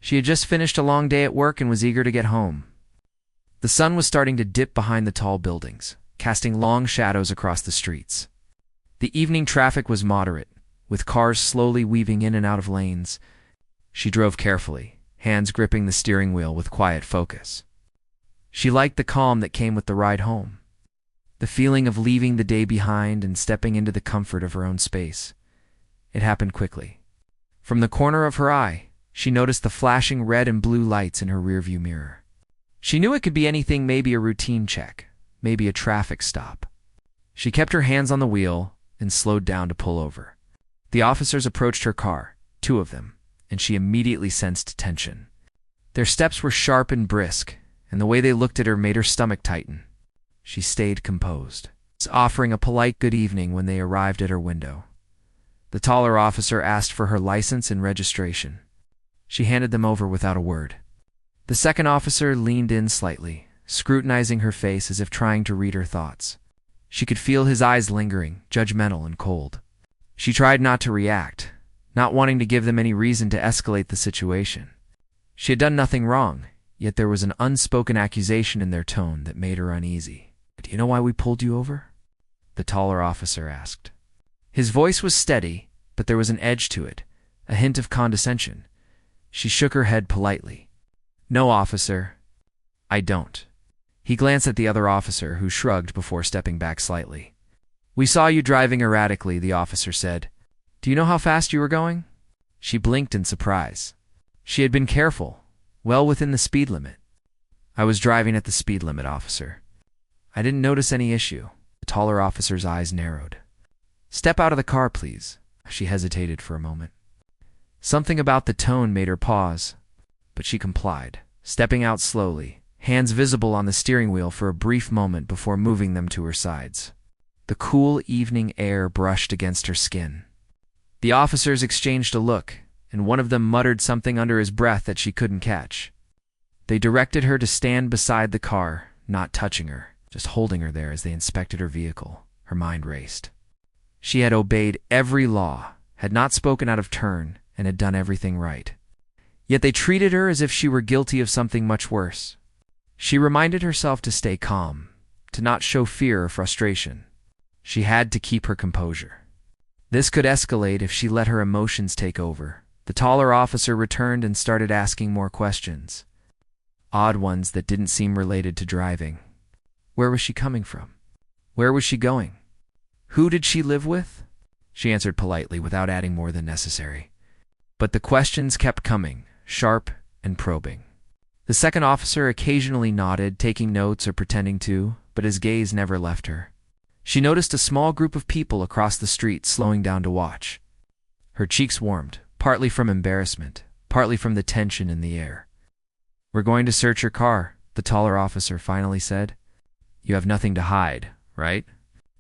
She had just finished a long day at work and was eager to get home. The sun was starting to dip behind the tall buildings, casting long shadows across the streets. The evening traffic was moderate, with cars slowly weaving in and out of lanes. She drove carefully, hands gripping the steering wheel with quiet focus. She liked the calm that came with the ride home, the feeling of leaving the day behind and stepping into the comfort of her own space. It happened quickly. From the corner of her eye, she noticed the flashing red and blue lights in her rearview mirror. She knew it could be anything, maybe a routine check, maybe a traffic stop. She kept her hands on the wheel and slowed down to pull over. The officers approached her car, 2 of them, and she immediately sensed tension. Their steps were sharp and brisk, and the way they looked at her made her stomach tighten. She stayed composed, offering a polite good evening when they arrived at her window. The taller officer asked for her license and registration. She handed them over without a word. The second officer leaned in slightly, scrutinizing her face as if trying to read her thoughts. She could feel his eyes lingering, judgmental and cold. She tried not to react, not wanting to give them any reason to escalate the situation. She had done nothing wrong, yet there was an unspoken accusation in their tone that made her uneasy. "Do you know why we pulled you over?" the taller officer asked. His voice was steady, but there was an edge to it, a hint of condescension. She shook her head politely. "No, officer, I don't." He glanced at the other officer, who shrugged before stepping back slightly. "We saw you driving erratically," the officer said. "Do you know how fast you were going?" She blinked in surprise. She had been careful, well within the speed limit. "I was driving at the speed limit, officer. I didn't notice any issue." The taller officer's eyes narrowed. "Step out of the car, please." She hesitated for a moment. Something about the tone made her pause, but she complied, stepping out slowly, hands visible on the steering wheel for a brief moment before moving them to her sides. The cool evening air brushed against her skin. The officers exchanged a look, and one of them muttered something under his breath that she couldn't catch. They directed her to stand beside the car, not touching her, just holding her there as they inspected her vehicle. Her mind raced. She had obeyed every law, had not spoken out of turn, and had done everything right. Yet they treated her as if she were guilty of something much worse. She reminded herself to stay calm, to not show fear or frustration. She had to keep her composure. This could escalate if she let her emotions take over. The taller officer returned and started asking more questions, odd ones that didn't seem related to driving. Where was she coming from? Where was she going? Who did she live with? She answered politely without adding more than necessary. But the questions kept coming, sharp and probing. The second officer occasionally nodded, taking notes or pretending to, but his gaze never left her. She noticed a small group of people across the street slowing down to watch. Her cheeks warmed, partly from embarrassment, partly from the tension in the air. "We're going to search your car," the taller officer finally said. "You have nothing to hide, right?"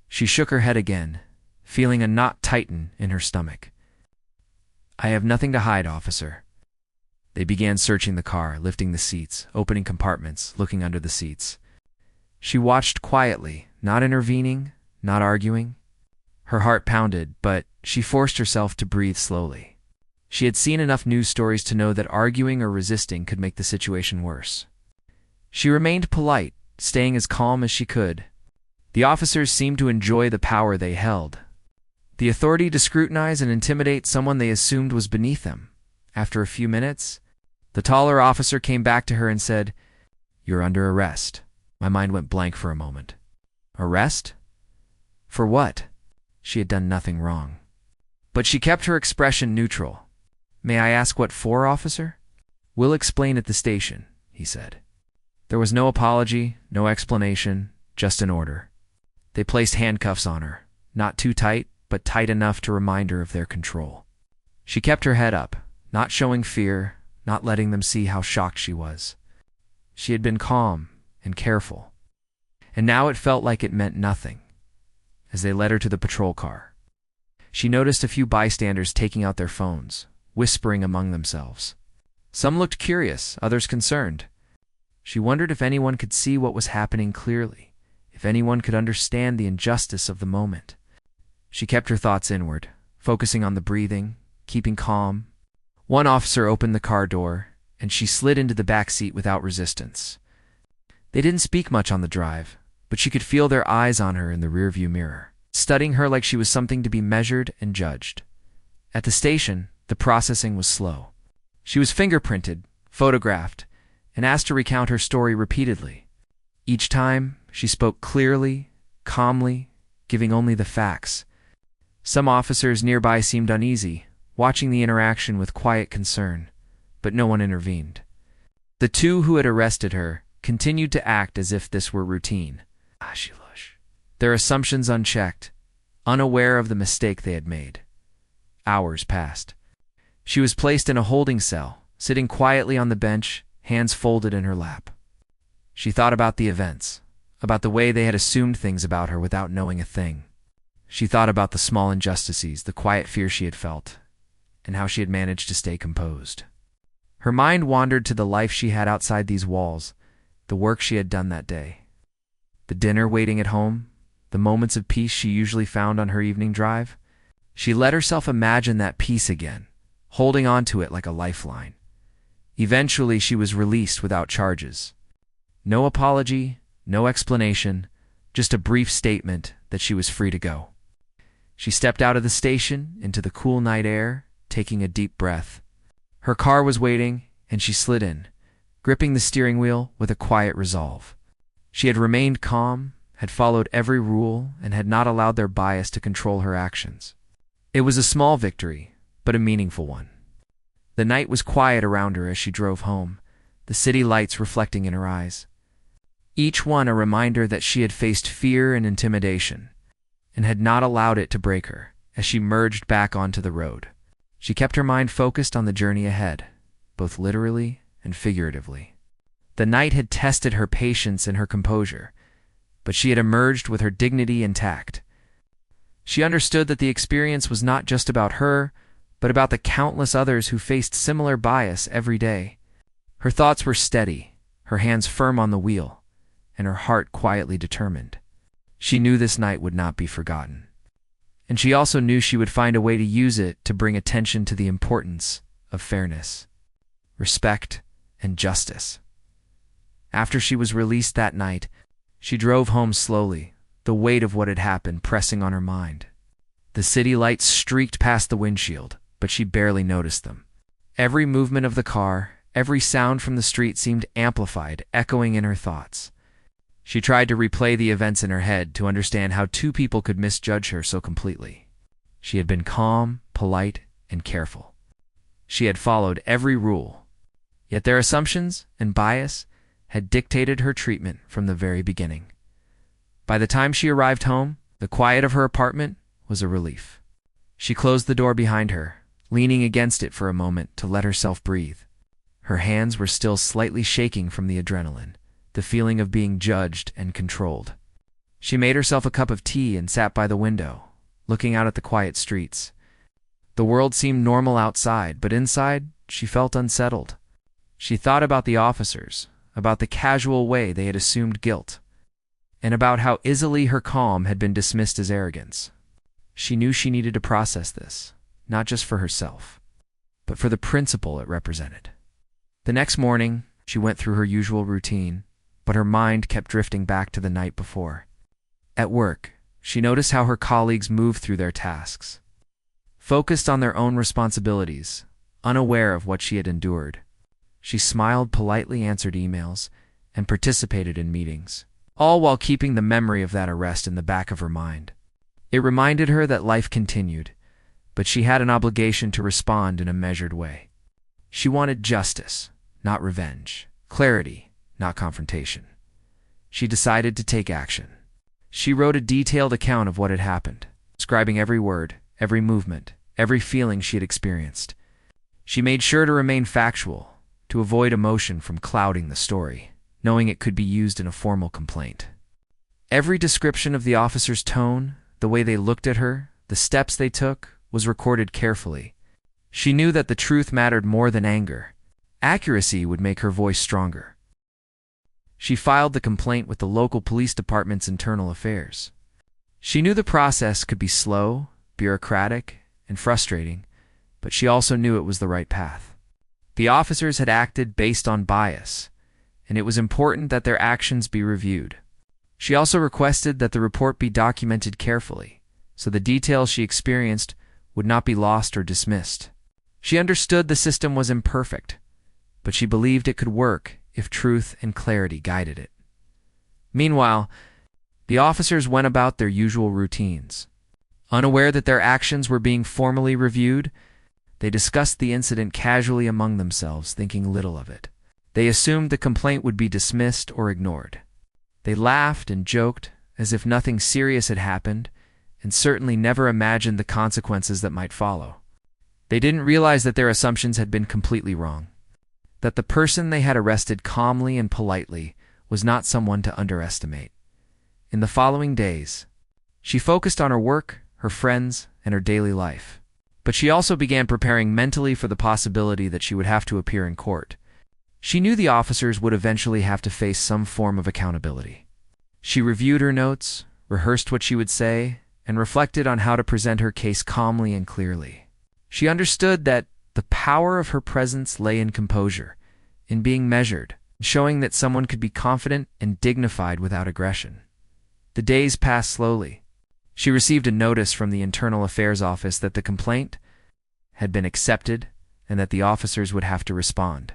She shook her head again, feeling a knot tighten in her stomach. "I have nothing to hide, officer." They began searching the car, lifting the seats, opening compartments, looking under the seats. She watched quietly, not intervening, not arguing. Her heart pounded, but she forced herself to breathe slowly. She had seen enough news stories to know that arguing or resisting could make the situation worse. She remained polite, staying as calm as she could. The officers seemed to enjoy the power they held, the authority to scrutinize and intimidate someone they assumed was beneath them. After a few minutes, the taller officer came back to her and said, "You're under arrest." My mind went blank for a moment. Arrest? For what? She had done nothing wrong. But she kept her expression neutral. "May I ask what for, officer?" "We'll explain at the station," he said. There was no apology, no explanation, just an order. They placed handcuffs on her, not too tight, but tight enough to remind her of their control. She kept her head up, not showing fear, not letting them see how shocked she was. She had been calm and careful, and now it felt like it meant nothing. As they led her to the patrol car, she noticed a few bystanders taking out their phones, whispering among themselves. Some looked curious, others concerned. She wondered if anyone could see what was happening clearly, if anyone could understand the injustice of the moment. She kept her thoughts inward, focusing on the breathing, keeping calm. One officer opened the car door, and she slid into the back seat without resistance. They didn't speak much on the drive, but she could feel their eyes on her in the rearview mirror, studying her like she was something to be measured and judged. At the station, the processing was slow. She was fingerprinted, photographed, and asked to recount her story repeatedly. Each time, she spoke clearly, calmly, giving only the facts. Some officers nearby seemed uneasy, watching the interaction with quiet concern, but no one intervened. The two who had arrested her continued to act as if this were routine. Their assumptions unchecked, unaware of the mistake they had made. Hours passed. She was placed in a holding cell, sitting quietly on the bench, hands folded in her lap. She thought about the events, about the way they had assumed things about her without knowing a thing. She thought about the small injustices, the quiet fear she had felt, and how she had managed to stay composed. Her mind wandered to the life she had outside these walls, the work she had done that day. The dinner waiting at home, the moments of peace she usually found on her evening drive. She let herself imagine that peace again, holding on to it like a lifeline. Eventually, she was released without charges. No apology, no explanation, just a brief statement that she was free to go. She stepped out of the station into the cool night air, taking a deep breath. Her car was waiting, and she slid in, gripping the steering wheel with a quiet resolve. She had remained calm, had followed every rule, and had not allowed their bias to control her actions. It was a small victory, but a meaningful one. The night was quiet around her as she drove home, the city lights reflecting in her eyes. Each one a reminder that she had faced fear and intimidation, and had not allowed it to break her as she merged back onto the road. She kept her mind focused on the journey ahead, both literally and figuratively. The night had tested her patience and her composure, but she had emerged with her dignity intact. She understood that the experience was not just about her, but about the countless others who faced similar bias every day. Her thoughts were steady, her hands firm on the wheel, and her heart quietly determined. She knew this night would not be forgotten. And she also knew she would find a way to use it to bring attention to the importance of fairness, respect, and justice. After she was released that night, she drove home slowly, the weight of what had happened pressing on her mind. The city lights streaked past the windshield, but she barely noticed them. Every movement of the car, every sound from the street seemed amplified, echoing in her thoughts. She tried to replay the events in her head to understand how two people could misjudge her so completely. She had been calm, polite, and careful. She had followed every rule, yet their assumptions and bias had dictated her treatment from the very beginning. By the time she arrived home, the quiet of her apartment was a relief. She closed the door behind her, leaning against it for a moment to let herself breathe. Her hands were still slightly shaking from the adrenaline, the feeling of being judged and controlled. She made herself a cup of tea and sat by the window, looking out at the quiet streets. The world seemed normal outside, but inside, she felt unsettled. She thought about the officers, about the casual way they had assumed guilt, and about how easily her calm had been dismissed as arrogance. She knew she needed to process this, not just for herself, but for the principle it represented. The next morning, she went through her usual routine, but her mind kept drifting back to the night before. At work, she noticed how her colleagues moved through their tasks, focused on their own responsibilities, unaware of what she had endured. She smiled, politely answered emails, and participated in meetings, all while keeping the memory of that arrest in the back of her mind. It reminded her that life continued, but she had an obligation to respond in a measured way. She wanted justice, not revenge, clarity, not confrontation. She decided to take action. She wrote a detailed account of what had happened, describing every word, every movement, every feeling she had experienced. She made sure to remain factual, to avoid emotion from clouding the story, knowing it could be used in a formal complaint. Every description of the officer's tone, the way they looked at her, the steps they took, was recorded carefully. She knew that the truth mattered more than anger. Accuracy would make her voice stronger. She filed the complaint with the local police department's internal affairs. She knew the process could be slow, bureaucratic, and frustrating, but she also knew it was the right path. The officers had acted based on bias, and it was important that their actions be reviewed. She also requested that the report be documented carefully, so the details she experienced would not be lost or dismissed. She understood the system was imperfect, but she believed it could work if truth and clarity guided it. Meanwhile, the officers went about their usual routines. Unaware that their actions were being formally reviewed, they discussed the incident casually among themselves, thinking little of it. They assumed the complaint would be dismissed or ignored. They laughed and joked as if nothing serious had happened, and certainly never imagined the consequences that might follow. They didn't realize that their assumptions had been completely wrong, that the person they had arrested calmly and politely was not someone to underestimate. In the following days, she focused on her work, her friends, and her daily life. But she also began preparing mentally for the possibility that she would have to appear in court. She knew the officers would eventually have to face some form of accountability. She reviewed her notes, rehearsed what she would say, and reflected on how to present her case calmly and clearly. She understood that the power of her presence lay in composure, in being measured, showing that someone could be confident and dignified without aggression. The days passed slowly. She received a notice from the Internal Affairs Office that the complaint had been accepted and that the officers would have to respond.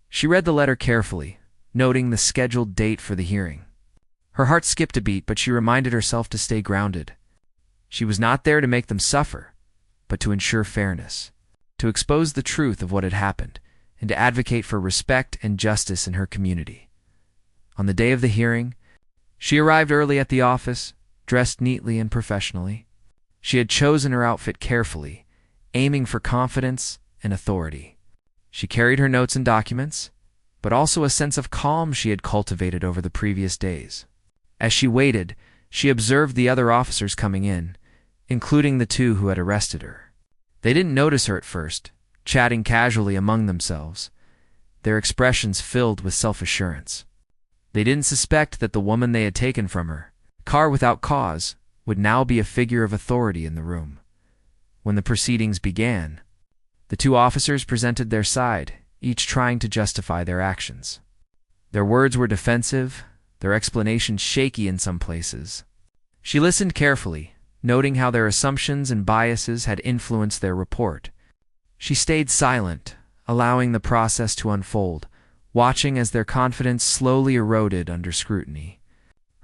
She read the letter carefully, noting the scheduled date for the hearing. Her heart skipped a beat, but she reminded herself to stay grounded. She was not there to make them suffer, but to ensure fairness, to expose the truth of what had happened, and to advocate for respect and justice in her community. On the day of the hearing, she arrived early at the office, dressed neatly and professionally. She had chosen her outfit carefully, aiming for confidence and authority. She carried her notes and documents, but also a sense of calm she had cultivated over the previous days. As she waited, she observed the other officers coming in, including the two who had arrested her. They didn't notice her at first, chatting casually among themselves, their expressions filled with self-assurance. They didn't suspect that the woman they had taken from her, car without cause, would now be a figure of authority in the room. When the proceedings began, the two officers presented their side, each trying to justify their actions. Their words were defensive, their explanations shaky in some places. She listened carefully, noting how their assumptions and biases had influenced their report. She stayed silent, allowing the process to unfold, watching as their confidence slowly eroded under scrutiny.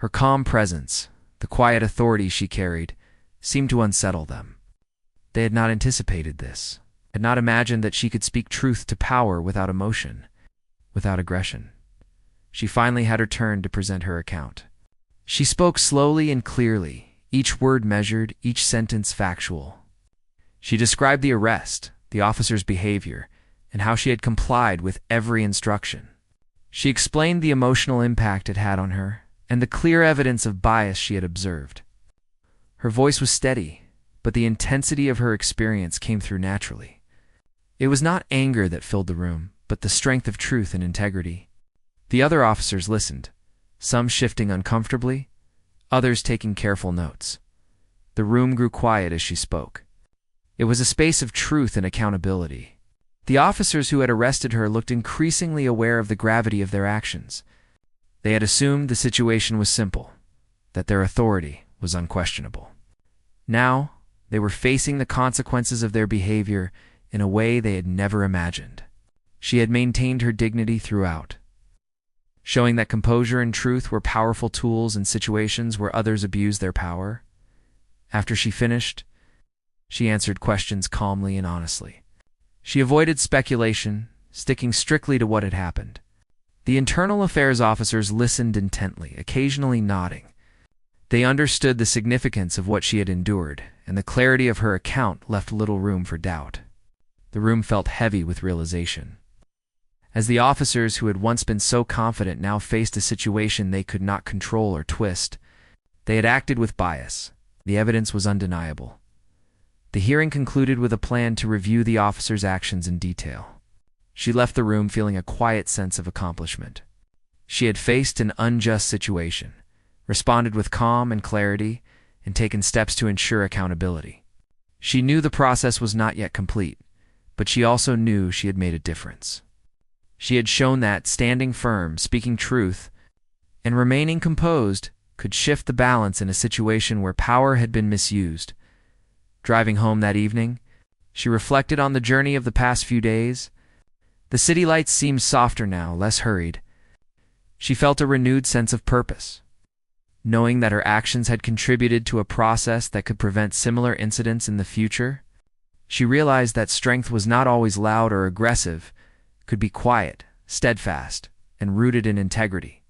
Her calm presence, the quiet authority she carried, seemed to unsettle them. They had not anticipated this, had not imagined that she could speak truth to power without emotion, without aggression. She finally had her turn to present her account. She spoke slowly and clearly, each word measured, each sentence factual. She described the arrest, the officer's behavior, and how she had complied with every instruction. She explained the emotional impact it had on her, and the clear evidence of bias she had observed. Her voice was steady, but the intensity of her experience came through naturally. It was not anger that filled the room, but the strength of truth and integrity. The other officers listened, some shifting uncomfortably, others taking careful notes. The room grew quiet as she spoke. It was a space of truth and accountability. The officers who had arrested her looked increasingly aware of the gravity of their actions. They had assumed the situation was simple, that their authority was unquestionable. Now, they were facing the consequences of their behavior in a way they had never imagined. She had maintained her dignity throughout, showing that composure and truth were powerful tools in situations where others abused their power. After she finished, she answered questions calmly and honestly. She avoided speculation, sticking strictly to what had happened. The Internal Affairs officers listened intently, occasionally nodding. They understood the significance of what she had endured, and the clarity of her account left little room for doubt. The room felt heavy with realization. As the officers who had once been so confident now faced a situation they could not control or twist, they had acted with bias. The evidence was undeniable. The hearing concluded with a plan to review the officers' actions in detail. She left the room feeling a quiet sense of accomplishment. She had faced an unjust situation, responded with calm and clarity, and taken steps to ensure accountability. She knew the process was not yet complete, but she also knew she had made a difference. She had shown that standing firm, speaking truth, and remaining composed could shift the balance in a situation where power had been misused. Driving home that evening, she reflected on the journey of the past few days. The city lights seemed softer now, less hurried. She felt a renewed sense of purpose, knowing that her actions had contributed to a process that could prevent similar incidents in the future. She realized that strength was not always loud or aggressive, could be quiet, steadfast, and rooted in integrity.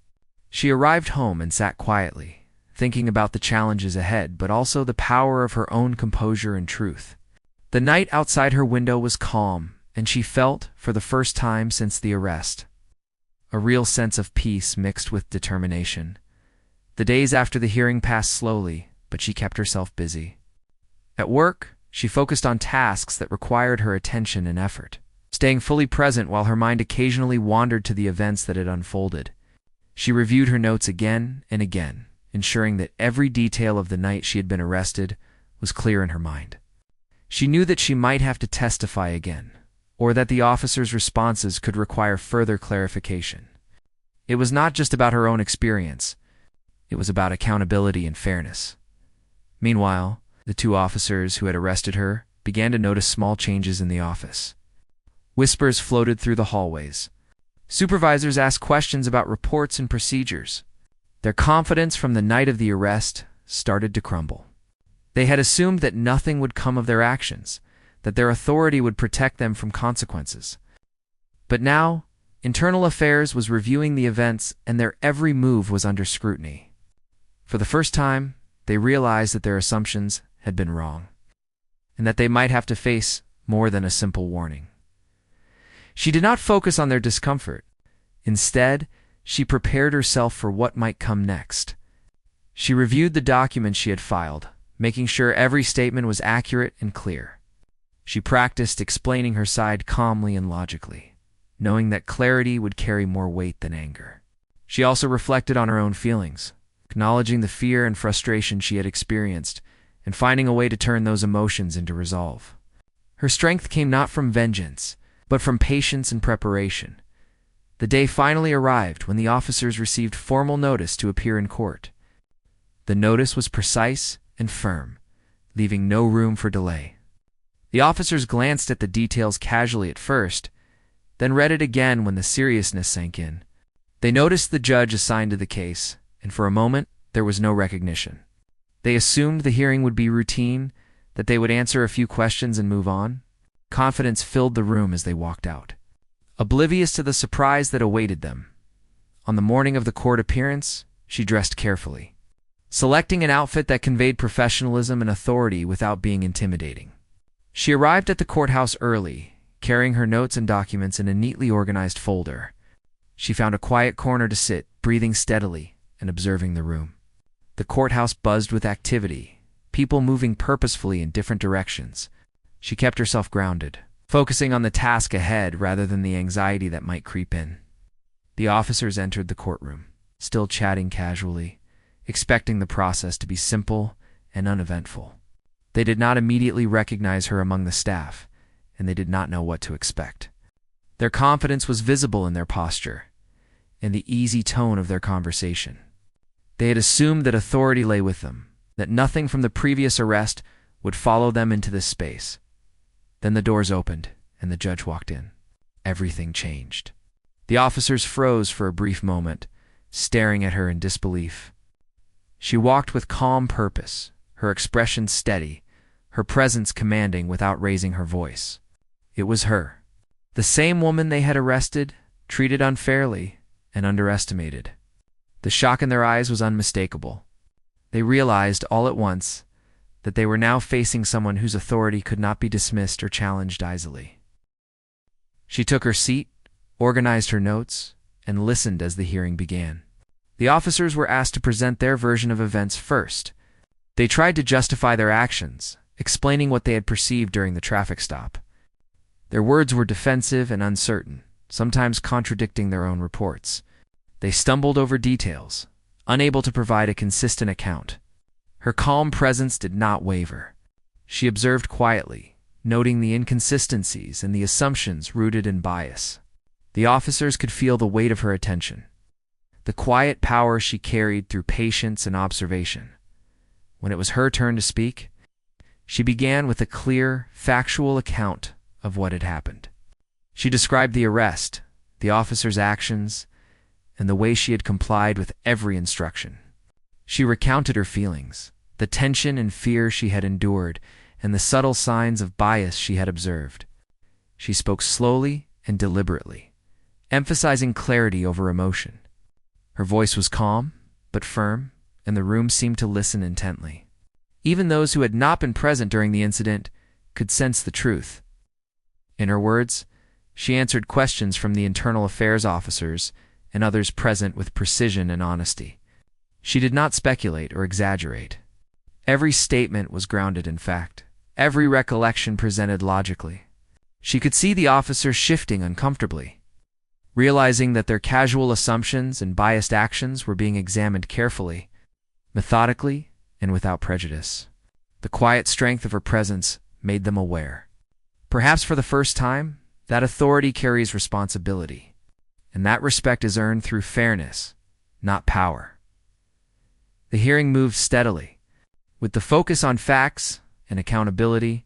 She arrived home and sat quietly, thinking about the challenges ahead, but also the power of her own composure and truth. The night outside her window was calm, and she felt, for the first time since the arrest, a real sense of peace mixed with determination. The days after the hearing passed slowly, but she kept herself busy. At work, she focused on tasks that required her attention and effort, staying fully present while her mind occasionally wandered to the events that had unfolded. She reviewed her notes again and again, ensuring that every detail of the night she had been arrested was clear in her mind. She knew that she might have to testify again, or that the officers' responses could require further clarification. It was not just about her own experience. It was about accountability and fairness. Meanwhile, the two officers who had arrested her began to notice small changes in the office. Whispers floated through the hallways. Supervisors asked questions about reports and procedures. Their confidence from the night of the arrest started to crumble. They had assumed that nothing would come of their actions, that their authority would protect them from consequences. But now, Internal Affairs was reviewing the events, and their every move was under scrutiny. For the first time, they realized that their assumptions had been wrong, and that they might have to face more than a simple warning. She did not focus on their discomfort. Instead, she prepared herself for what might come next. She reviewed the documents she had filed, making sure every statement was accurate and clear. She practiced explaining her side calmly and logically, knowing that clarity would carry more weight than anger. She also reflected on her own feelings, acknowledging the fear and frustration she had experienced, and finding a way to turn those emotions into resolve. Her strength came not from vengeance, but from patience and preparation. The day finally arrived when the officers received formal notice to appear in court. The notice was precise and firm, leaving no room for delay. The officers glanced at the details casually at first, then read it again when the seriousness sank in. They noticed the judge assigned to the case, and for a moment, there was no recognition. They assumed the hearing would be routine, that they would answer a few questions and move on. Confidence filled the room as they walked out, oblivious to the surprise that awaited them. On the morning of the court appearance, she dressed carefully, selecting an outfit that conveyed professionalism and authority without being intimidating. She arrived at the courthouse early, carrying her notes and documents in a neatly organized folder. She found a quiet corner to sit, breathing steadily and observing the room. The courthouse buzzed with activity, people moving purposefully in different directions. She kept herself grounded, focusing on the task ahead rather than the anxiety that might creep in. The officers entered the courtroom, still chatting casually, expecting the process to be simple and uneventful. They did not immediately recognize her among the staff, and they did not know what to expect. Their confidence was visible in their posture and the easy tone of their conversation. They had assumed that authority lay with them, that nothing from the previous arrest would follow them into this space. Then the doors opened, and the judge walked in. Everything changed. The officers froze for a brief moment, staring at her in disbelief. She walked with calm purpose, her expression steady, her presence commanding without raising her voice. It was her, the same woman they had arrested, treated unfairly, and underestimated. The shock in their eyes was unmistakable. They realized all at once that they were now facing someone whose authority could not be dismissed or challenged easily. She took her seat, organized her notes, and listened as the hearing began. The officers were asked to present their version of events first. They tried to justify their actions, explaining what they had perceived during the traffic stop. Their words were defensive and uncertain, sometimes contradicting their own reports. They stumbled over details, unable to provide a consistent account. Her calm presence did not waver. She observed quietly, noting the inconsistencies and the assumptions rooted in bias. The officers could feel the weight of her attention, the quiet power she carried through patience and observation. When it was her turn to speak, she began with a clear, factual account of what had happened. She described the arrest, the officer's actions, and the way she had complied with every instruction. She recounted her feelings, the tension and fear she had endured, and the subtle signs of bias she had observed. She spoke slowly and deliberately, emphasizing clarity over emotion. Her voice was calm, but firm, and the room seemed to listen intently. Even those who had not been present during the incident could sense the truth. In her words, she answered questions from the internal affairs officers and others present with precision and honesty. She did not speculate or exaggerate. Every statement was grounded in fact. Every recollection presented logically. She could see the officers shifting uncomfortably, realizing that their casual assumptions and biased actions were being examined carefully, methodically, and without prejudice. The quiet strength of her presence made them aware. Perhaps for the first time, that authority carries responsibility, and that respect is earned through fairness, not power. The hearing moved steadily, with the focus on facts and accountability.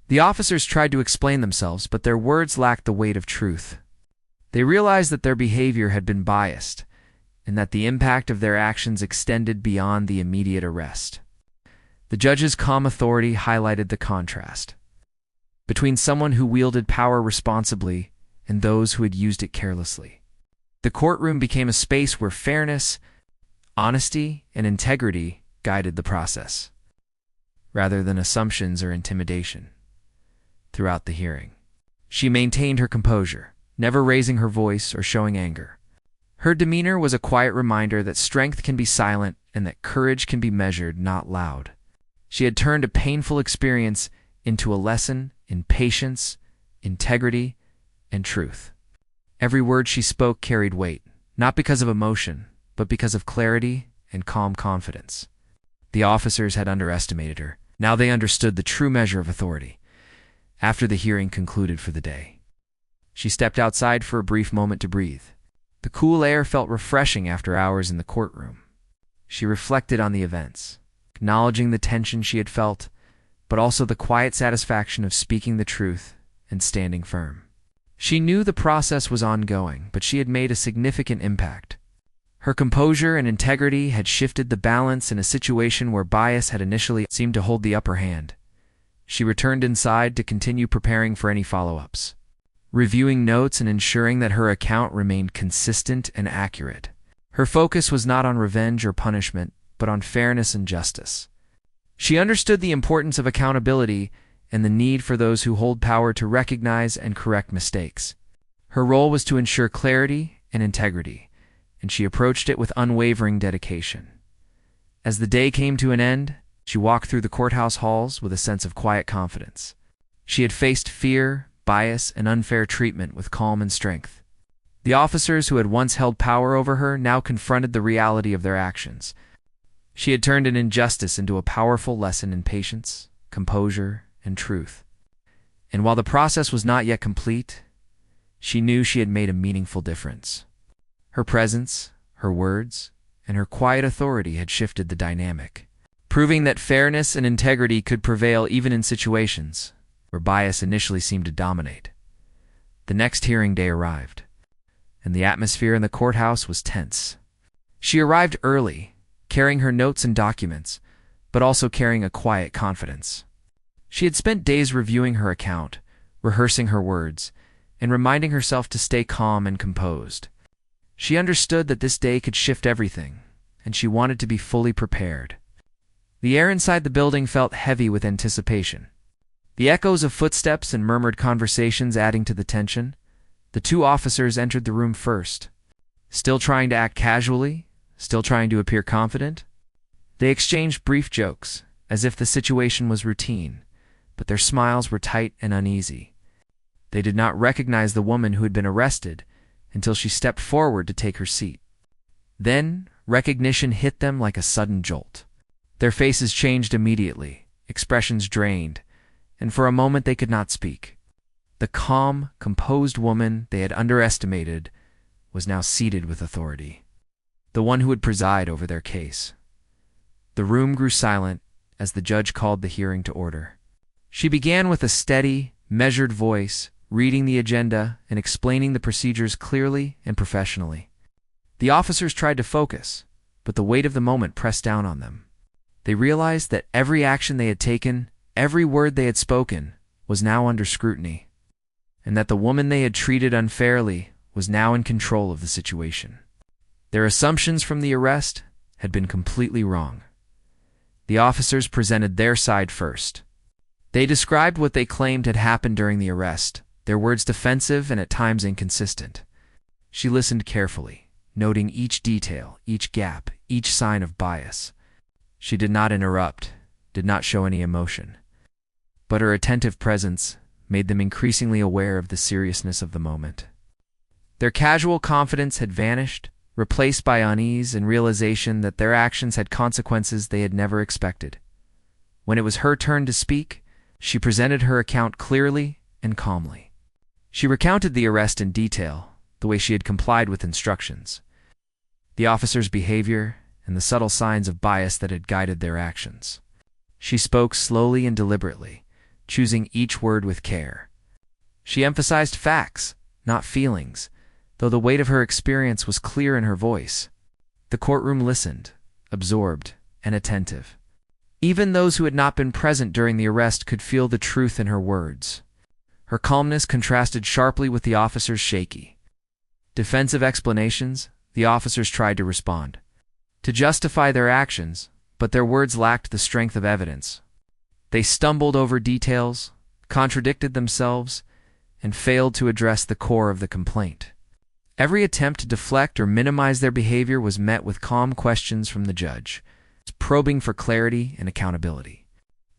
The officers tried to explain themselves, but their words lacked the weight of truth. They realized that their behavior had been biased, and that the impact of their actions extended beyond the immediate arrest. The judge's calm authority highlighted the contrast between someone who wielded power responsibly and those who had used it carelessly. The courtroom became a space where fairness, honesty, and integrity guided the process, rather than assumptions or intimidation. Throughout the hearing, she maintained her composure, never raising her voice or showing anger. Her demeanor was a quiet reminder that strength can be silent and that courage can be measured, not loud. She had turned a painful experience into a lesson in patience, integrity, and truth. Every word she spoke carried weight, not because of emotion, but because of clarity and calm confidence. The officers had underestimated her. Now they understood the true measure of authority. After the hearing concluded for the day, she stepped outside for a brief moment to breathe. The cool air felt refreshing after hours in the courtroom. She reflected on the events, acknowledging the tension she had felt, but also the quiet satisfaction of speaking the truth and standing firm. She knew the process was ongoing, but she had made a significant impact. Her composure and integrity had shifted the balance in a situation where bias had initially seemed to hold the upper hand. She returned inside to continue preparing for any follow-ups, reviewing notes and ensuring that her account remained consistent and accurate. Her focus was not on revenge or punishment, but on fairness and justice. She understood the importance of accountability and the need for those who hold power to recognize and correct mistakes. Her role was to ensure clarity and integrity, and she approached it with unwavering dedication. As the day came to an end, she walked through the courthouse halls with a sense of quiet confidence. She had faced fear, bias, and unfair treatment with calm and strength. The officers who had once held power over her now confronted the reality of their actions. She had turned an injustice into a powerful lesson in patience, composure, and truth. And while the process was not yet complete, she knew she had made a meaningful difference. Her presence, her words, and her quiet authority had shifted the dynamic, proving that fairness and integrity could prevail even in situations where bias initially seemed to dominate. The next hearing day arrived, and the atmosphere in the courthouse was tense. She arrived early, carrying her notes and documents, but also carrying a quiet confidence. She had spent days reviewing her account, rehearsing her words, and reminding herself to stay calm and composed. She understood that this day could shift everything, and she wanted to be fully prepared. The air inside the building felt heavy with anticipation. The echoes of footsteps and murmured conversations adding to the tension. The two officers entered the room first. Still trying to act casually, still trying to appear confident, they exchanged brief jokes, as if the situation was routine, but their smiles were tight and uneasy. They did not recognize the woman who had been arrested until she stepped forward to take her seat. Then, recognition hit them like a sudden jolt. Their faces changed immediately, expressions drained, and for a moment they could not speak. The calm, composed woman they had underestimated was now seated with authority, the one who would preside over their case. The room grew silent as the judge called the hearing to order. She began with a steady, measured voice, reading the agenda and explaining the procedures clearly and professionally. The officers tried to focus, but the weight of the moment pressed down on them. They realized that every action they had taken, every word they had spoken, was now under scrutiny, and that the woman they had treated unfairly was now in control of the situation. Their assumptions from the arrest had been completely wrong. The officers presented their side first. They described what they claimed had happened during the arrest, their words defensive and at times inconsistent. She listened carefully, noting each detail, each gap, each sign of bias. She did not interrupt, did not show any emotion. But her attentive presence made them increasingly aware of the seriousness of the moment. Their casual confidence had vanished, replaced by unease and realization that their actions had consequences they had never expected. When it was her turn to speak, she presented her account clearly and calmly. She recounted the arrest in detail, the way she had complied with instructions, the officer's behavior, and the subtle signs of bias that had guided their actions. She spoke slowly and deliberately, choosing each word with care. She emphasized facts, not feelings, though the weight of her experience was clear in her voice. The courtroom listened, absorbed, and attentive. Even those who had not been present during the arrest could feel the truth in her words. Her calmness contrasted sharply with the officer's shaky, defensive explanations. The officers tried to respond, to justify their actions, but their words lacked the strength of evidence. They stumbled over details, contradicted themselves, and failed to address the core of the complaint. Every attempt to deflect or minimize their behavior was met with calm questions from the judge, probing for clarity and accountability.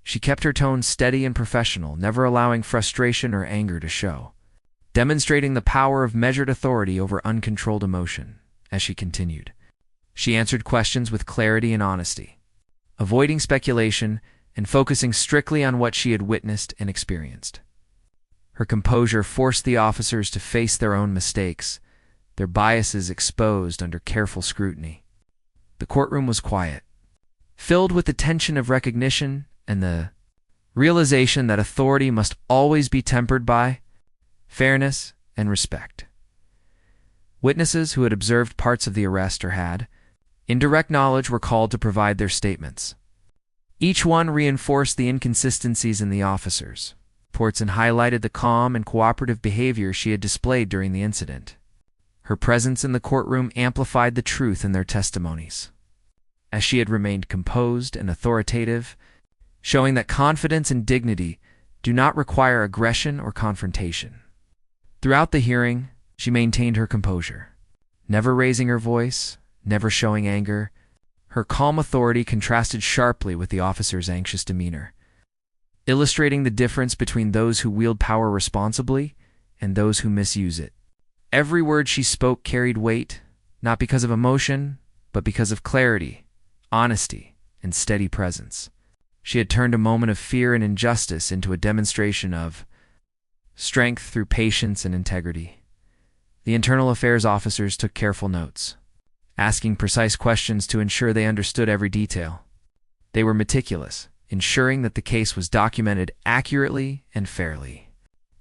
She kept her tone steady and professional, never allowing frustration or anger to show, demonstrating the power of measured authority over uncontrolled emotion. As she continued, she answered questions with clarity and honesty, avoiding speculation and focusing strictly on what she had witnessed and experienced. Her composure forced the officers to face their own mistakes, their biases exposed under careful scrutiny. The courtroom was quiet, filled with the tension of recognition and the realization that authority must always be tempered by fairness and respect. Witnesses who had observed parts of the arrest or had indirect knowledge were called to provide their statements. Each one reinforced the inconsistencies in the officers' reports and highlighted the calm and cooperative behavior she had displayed during the incident. Her presence in the courtroom amplified the truth in their testimonies, as she had remained composed and authoritative, showing that confidence and dignity do not require aggression or confrontation. Throughout the hearing, she maintained her composure, never raising her voice, never showing anger. Her calm authority contrasted sharply with the officer's anxious demeanor, illustrating the difference between those who wield power responsibly and those who misuse it. Every word she spoke carried weight, not because of emotion, but because of clarity, honesty, and steady presence. She had turned a moment of fear and injustice into a demonstration of strength through patience and integrity. The internal affairs officers took careful notes, asking precise questions to ensure they understood every detail. They were meticulous, ensuring that the case was documented accurately and fairly.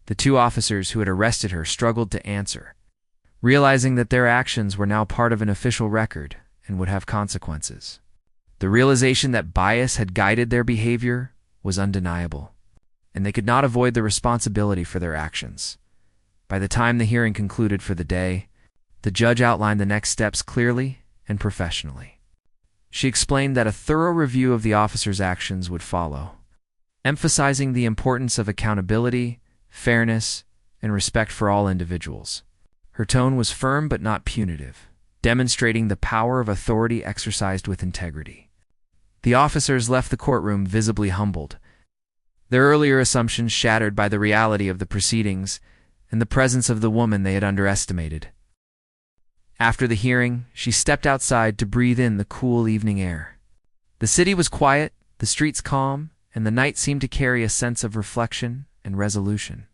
The two officers who had arrested her struggled to answer, realizing that their actions were now part of an official record and would have consequences. The realization that bias had guided their behavior was undeniable, and they could not avoid the responsibility for their actions. By the time the hearing concluded for the day, the judge outlined the next steps clearly and professionally. She explained that a thorough review of the officers' actions would follow, emphasizing the importance of accountability, fairness, and respect for all individuals. Her tone was firm but not punitive, demonstrating the power of authority exercised with integrity. The officers left the courtroom visibly humbled, their earlier assumptions shattered by the reality of the proceedings and the presence of the woman they had underestimated. After the hearing, she stepped outside to breathe in the cool evening air. The city was quiet, the streets calm, and the night seemed to carry a sense of reflection and resolution.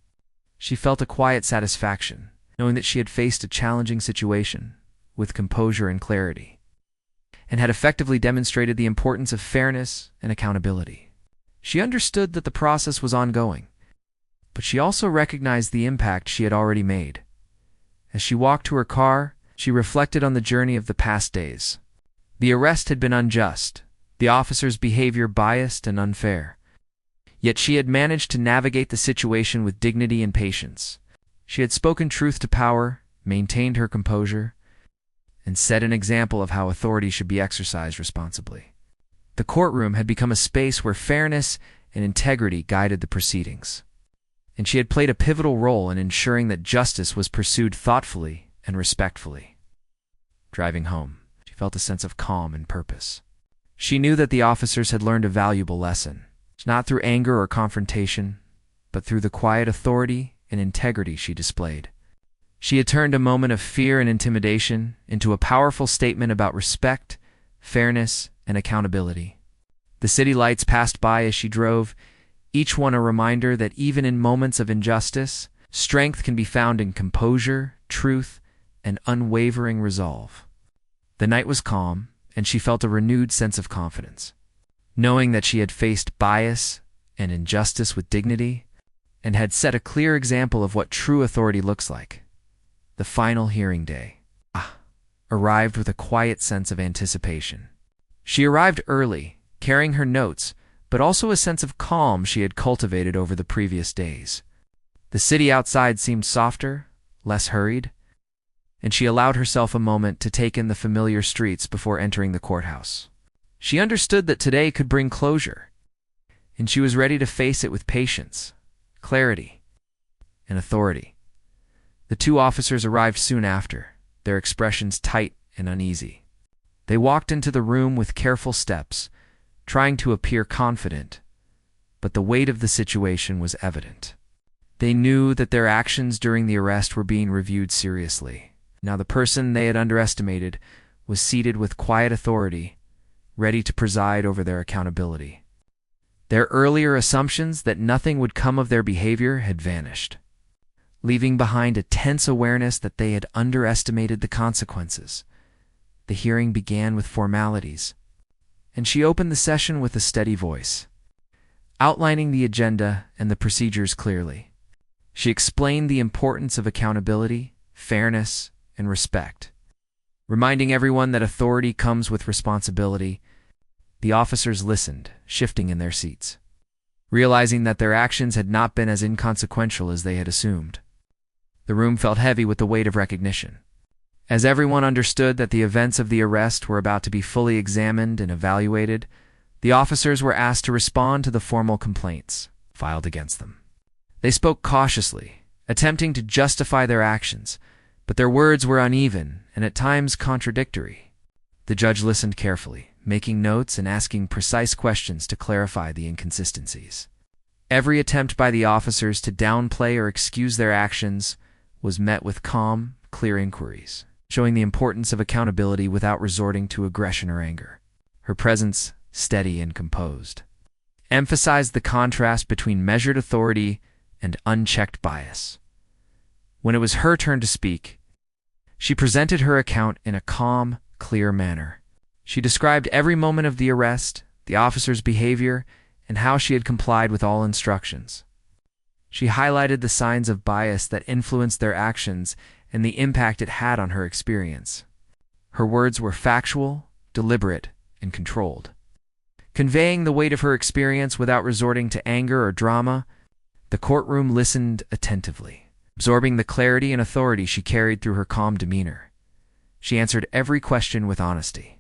She felt a quiet satisfaction, knowing that she had faced a challenging situation with composure and clarity, and had effectively demonstrated the importance of fairness and accountability. She understood that the process was ongoing, but she also recognized the impact she had already made. As she walked to her car, she reflected on the journey of the past days. The arrest had been unjust, the officer's behavior biased and unfair. Yet she had managed to navigate the situation with dignity and patience. She had spoken truth to power, maintained her composure, and set an example of how authority should be exercised responsibly. The courtroom had become a space where fairness and integrity guided the proceedings, and she had played a pivotal role in ensuring that justice was pursued thoughtfully and respectfully. Driving home, she felt a sense of calm and purpose. She knew that the officers had learned a valuable lesson, not through anger or confrontation, but through the quiet authority and integrity she displayed. She had turned a moment of fear and intimidation into a powerful statement about respect, fairness, and accountability. The city lights passed by as she drove, each one a reminder that even in moments of injustice, strength can be found in composure, truth, and unwavering resolve. The night was calm, and she felt a renewed sense of confidence, knowing that she had faced bias and injustice with dignity and had set a clear example of what true authority looks like. The final hearing day arrived with a quiet sense of anticipation. She arrived early, carrying her notes, but also a sense of calm she had cultivated over the previous days. The city outside seemed softer, less hurried, and she allowed herself a moment to take in the familiar streets before entering the courthouse. She understood that today could bring closure, and she was ready to face it with patience, clarity, and authority. The two officers arrived soon after, their expressions tight and uneasy. They walked into the room with careful steps, trying to appear confident, but the weight of the situation was evident. They knew that their actions during the arrest were being reviewed seriously. Now the person they had underestimated was seated with quiet authority, ready to preside over their accountability. Their earlier assumptions that nothing would come of their behavior had vanished, leaving behind a tense awareness that they had underestimated the consequences. The hearing began with formalities, and she opened the session with a steady voice, outlining the agenda and the procedures clearly. She explained the importance of accountability, fairness, and respect, reminding everyone that authority comes with responsibility. The officers listened, shifting in their seats, realizing that their actions had not been as inconsequential as they had assumed. The room felt heavy with the weight of recognition. As everyone understood that the events of the arrest were about to be fully examined and evaluated, the officers were asked to respond to the formal complaints filed against them. They spoke cautiously, attempting to justify their actions, but their words were uneven and at times contradictory. The judge listened carefully, making notes and asking precise questions to clarify the inconsistencies. Every attempt by the officers to downplay or excuse their actions was met with calm, clear inquiries, showing the importance of accountability without resorting to aggression or anger. Her presence, steady and composed, emphasized the contrast between measured authority and unchecked bias. When it was her turn to speak, she presented her account in a calm, clear manner. She described every moment of the arrest, the officer's behavior, and how she had complied with all instructions. She highlighted the signs of bias that influenced their actions and the impact it had on her experience. Her words were factual, deliberate, and controlled, conveying the weight of her experience without resorting to anger or drama. The courtroom listened attentively, absorbing the clarity and authority she carried through her calm demeanor. She answered every question with honesty,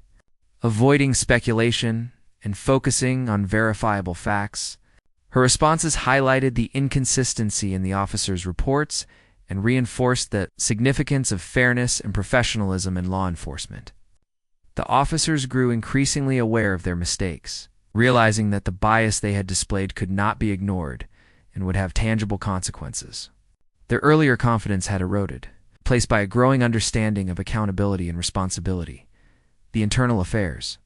avoiding speculation and focusing on verifiable facts. Her responses highlighted the inconsistency in the officers' reports and reinforced the significance of fairness and professionalism in law enforcement. The officers grew increasingly aware of their mistakes, realizing that the bias they had displayed could not be ignored and would have tangible consequences. Their earlier confidence had eroded, replaced by a growing understanding of accountability and responsibility. The internal affairs.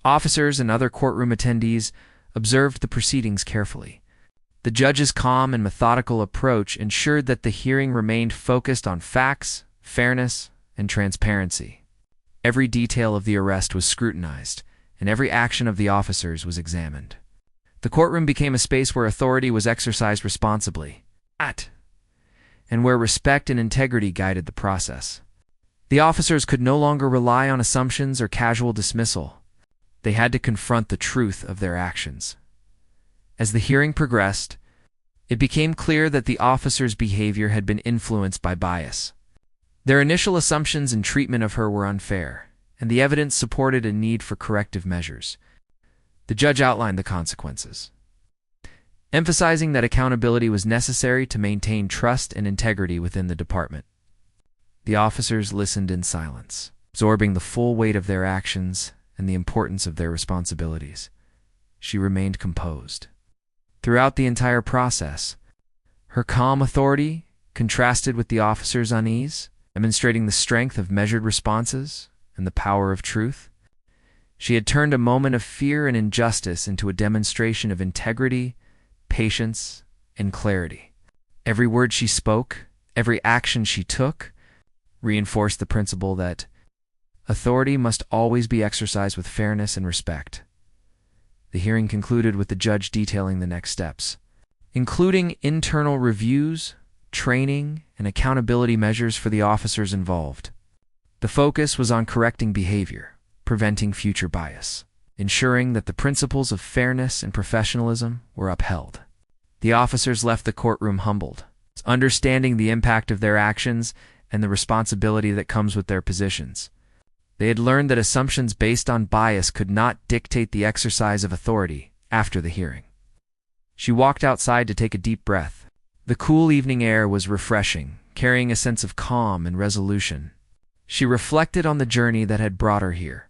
Officers and other courtroom attendees observed the proceedings carefully. The judge's calm and methodical approach ensured that the hearing remained focused on facts, fairness, and transparency. Every detail of the arrest was scrutinized, and every action of the officers was examined. The courtroom became a space where authority was exercised responsibly, and where respect and integrity guided the process. The officers could no longer rely on assumptions or casual dismissal. They had to confront the truth of their actions. As the hearing progressed, it became clear that the officers' behavior had been influenced by bias. Their initial assumptions and treatment of her were unfair, and the evidence supported a need for corrective measures. The judge outlined the consequences, emphasizing that accountability was necessary to maintain trust and integrity within the department. The officers listened in silence, absorbing the full weight of their actions and the importance of their responsibilities. She remained composed. Throughout the entire process, her calm authority contrasted with the officers' unease, demonstrating the strength of measured responses and the power of truth. She had turned a moment of fear and injustice into a demonstration of integrity, patience, and clarity. Every word she spoke, every action she took, reinforced the principle that authority must always be exercised with fairness and respect. The hearing concluded with the judge detailing the next steps, including internal reviews, training, and accountability measures for the officers involved. The focus was on correcting behavior, preventing future bias, ensuring that the principles of fairness and professionalism were upheld. The officers left the courtroom humbled, understanding the impact of their actions and the responsibility that comes with their positions. They had learned that assumptions based on bias could not dictate the exercise of authority after the hearing. She walked outside to take a deep breath. The cool evening air was refreshing, carrying a sense of calm and resolution. She reflected on the journey that had brought her here,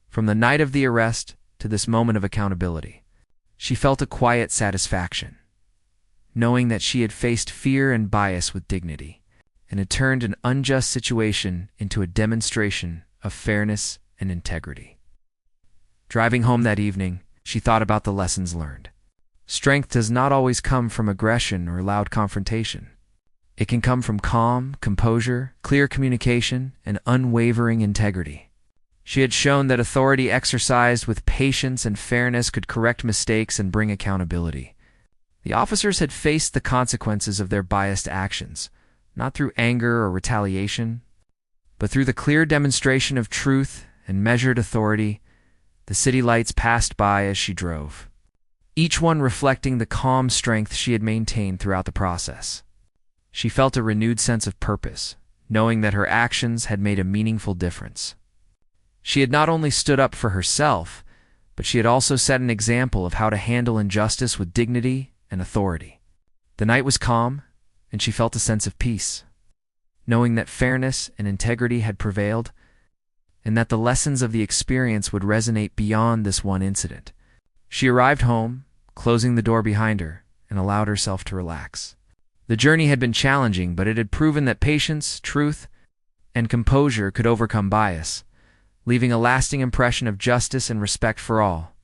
from the night of the arrest to this moment of accountability. She felt a quiet satisfaction, knowing that she had faced fear and bias with dignity, and had turned an unjust situation into a demonstration of fairness and integrity. Driving home that evening, she thought about the lessons learned. Strength does not always come from aggression or loud confrontation. It can come from calm, composure, clear communication, and unwavering integrity. She had shown that authority exercised with patience and fairness could correct mistakes and bring accountability. The officers had faced the consequences of their biased actions, not through anger or retaliation, but through the clear demonstration of truth and measured authority. The city lights passed by as she drove, each one reflecting the calm strength she had maintained throughout the process. She felt a renewed sense of purpose, knowing that her actions had made a meaningful difference. She had not only stood up for herself, but she had also set an example of how to handle injustice with dignity and authority. The night was calm, and she felt a sense of peace, knowing that fairness and integrity had prevailed, and that the lessons of the experience would resonate beyond this one incident. She arrived home, closing the door behind her, and allowed herself to relax. The journey had been challenging, but it had proven that patience, truth, and composure could overcome bias, leaving a lasting impression of justice and respect for all.